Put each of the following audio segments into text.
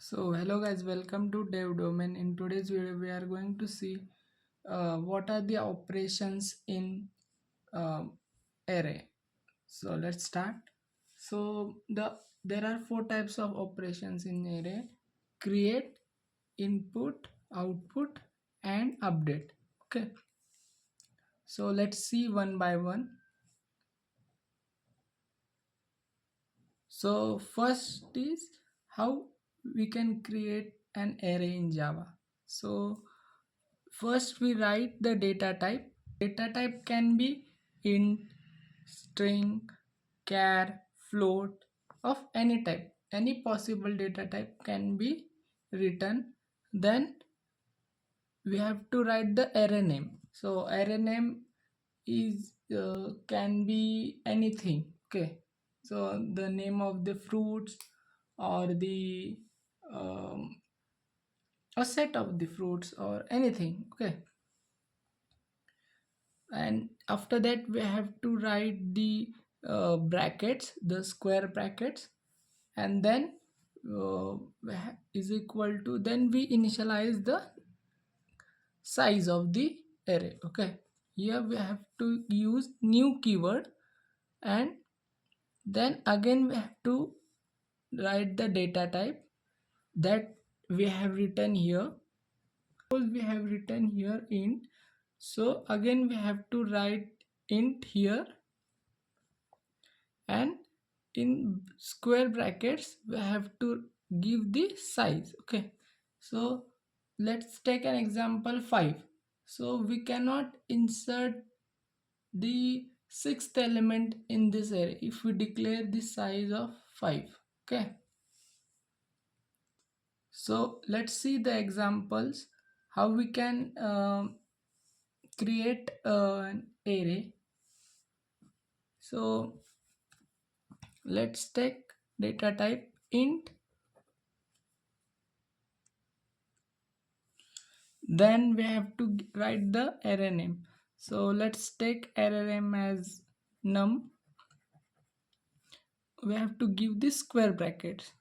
So hello guys, welcome to Dev Domain. In today's video, we are going to see what are the operations in array. So let's start. So there are four types of operations in array: create, input, output, and update. Okay. So let's see one by one. So first is how we can create an array in Java. So first we write the data type. Data type can be int, string, char, float, of any type. Any possible data type can be written. Then we have to write the array name. So array name is can be anything. Okay. So the name of the fruits or the um, a set of the fruits or anything. Okay. And after that we have to write the brackets, the square brackets, and then is equal to, then we initialize the size of the array. Okay, here we have to use new keyword, and then again we have to write the data type that we have written here. Suppose we have written here int, so again we have to write int here, and in square brackets we have to give the size. Okay, so let's take an example 5. So we cannot insert the sixth element in this array if we declare the size of 5. Okay, so let's see the examples how we can create an array. So let's take data type int, then we have to write the array name. So let's take array name as num. We have to give the square brackets,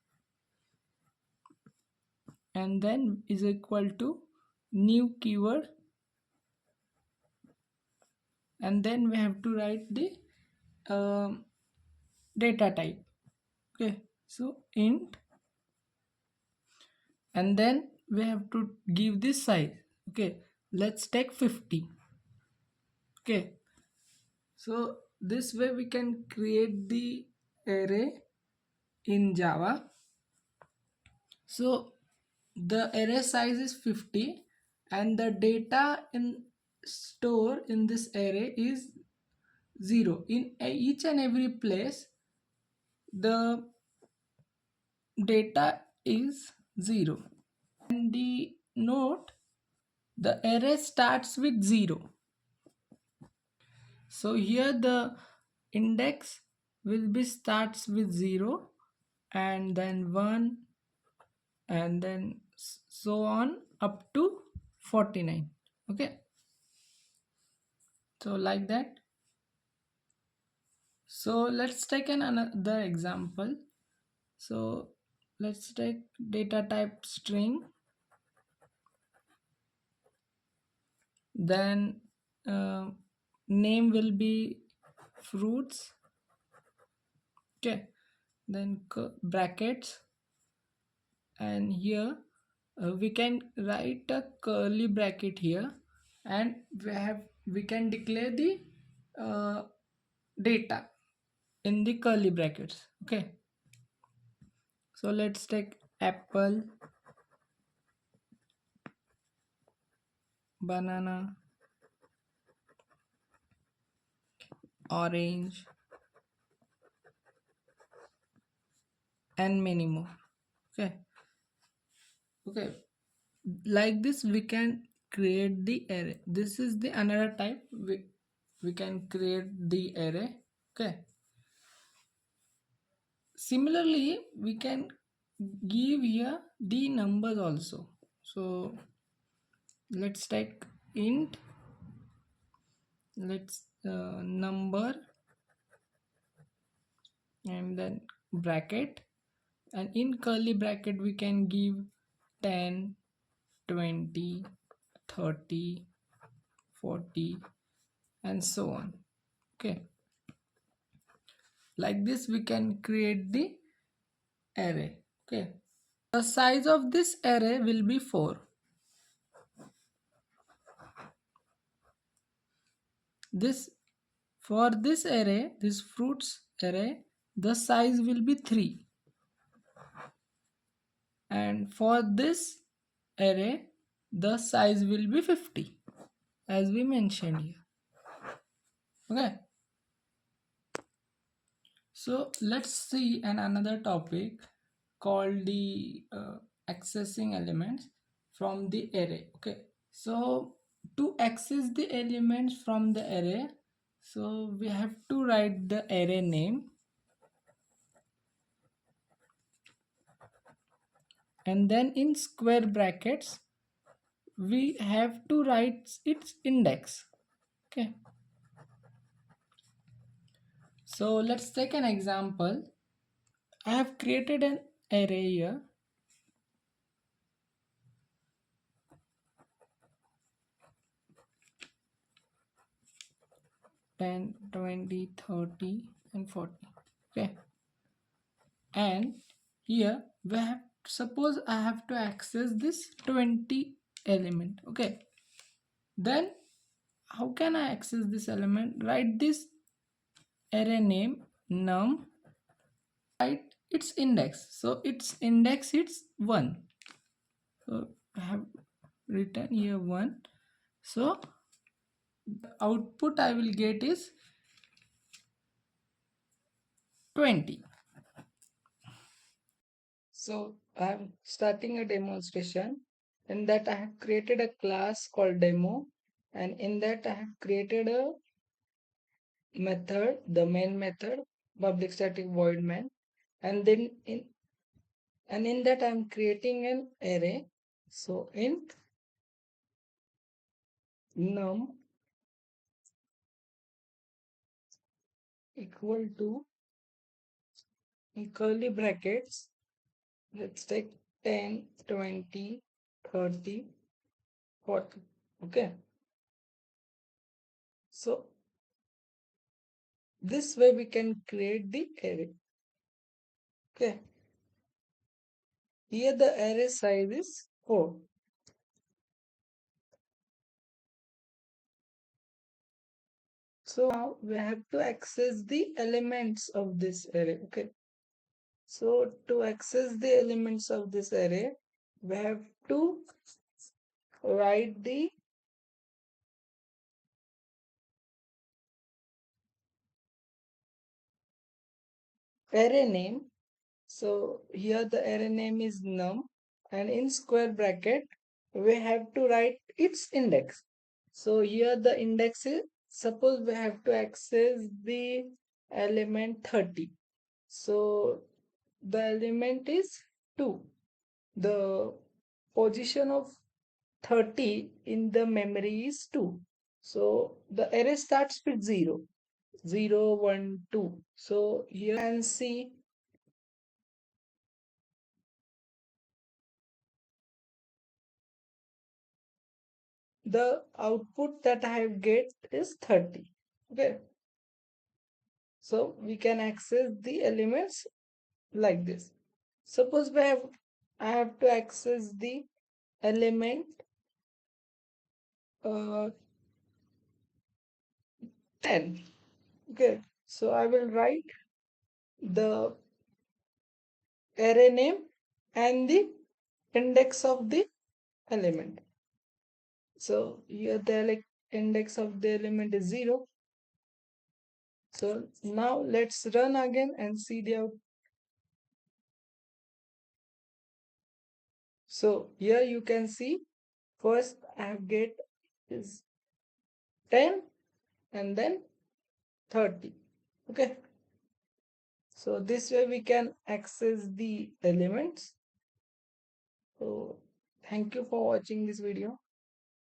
and then is equal to new keyword, and then we have to write the data type. Okay, so int, and then we have to give this size. Okay, let's take 50. Okay, so this way we can create the array in Java. So the array size is 50, and the data in store in this array is 0. In each and every place the data is 0, and the note, the array starts with 0. So here the index will be starts with 0, and then 1, and then so on up to 49. Okay, so like that. So let's take another example. So let's take data type string, then name will be fruits. Okay, then brackets, and here we can write a curly bracket here, and we can declare the uh, data in the curly brackets. Okay, so let's take apple, banana, orange, and many more. Okay, okay, like this we can create the array. This is the another type we can create the array. Okay, similarly we can give here the numbers also. So let's take int, let's number, and then bracket, and in curly bracket we can give 10, 20, 30, 40 and so on. Okay, like this we can create the array. Okay, the size of this array will be 4. This For this array, this fruits array, the size will be 3, and for this array the size will be 50 as we mentioned here. Okay, so let's see another topic called the accessing elements from the array. Okay, so to access the elements from the array, so we have to write the array name, and then in square brackets we have to write its index. Okay, so let's take an example. I have created an array here, 10, 20, 30 and 40. Okay, and here we have, suppose I have to access this 20 element. Okay, then how can I access this element? Write this array name num, write its index, so its index is 1. So I have written here 1. So the output I will get is 20. So I am starting a demonstration. In that I have created a class called demo, and in that I have created a method, the main method, public static void main, and then in that I am creating an array. So int num equal to, in curly brackets, let's take 10, 20, 30, 40. Okay, so this way we can create the array. Okay, here the array size is 4. So now we have to access the elements of this array. Okay, so to access the elements of this array, we have to write the array name. So here the array name is num, and in square bracket we have to write its index. So here the index is, suppose we have to access the element 30. So the element is 2. The position of 30 in the memory is 2. So the array starts with 0, 0, 1, 2. So here you can see the output that I have get is 30. Okay, so we can access the elements like this. Suppose I have to access the element uh, 10. Okay, so I will write the array name and the index of the element. So here the index of the element is 0. So now let's run again and see the output. So here you can see first I have get is 10 and then 30. Okay, so this way we can access the elements. So thank you for watching this video.